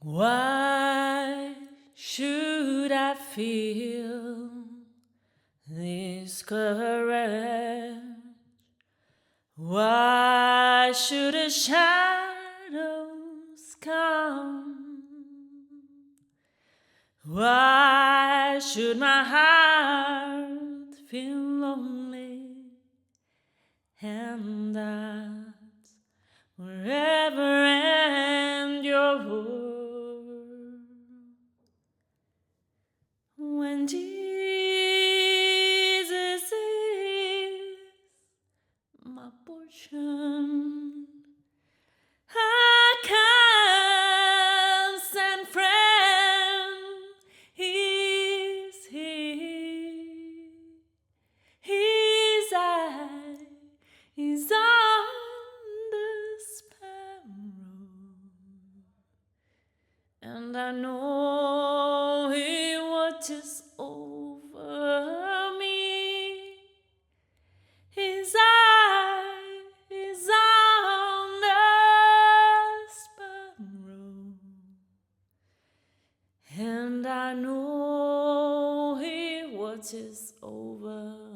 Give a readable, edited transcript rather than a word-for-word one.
Why should I feel this courage? Why should the shadows come? Why should my heart feel lonely? And that's wherever end your word. When Jesus is my portion, I can stand friend. He's here. His eye is on the sparrow, and I know He watches over me. His eye is on the sparrow, and I know He watches over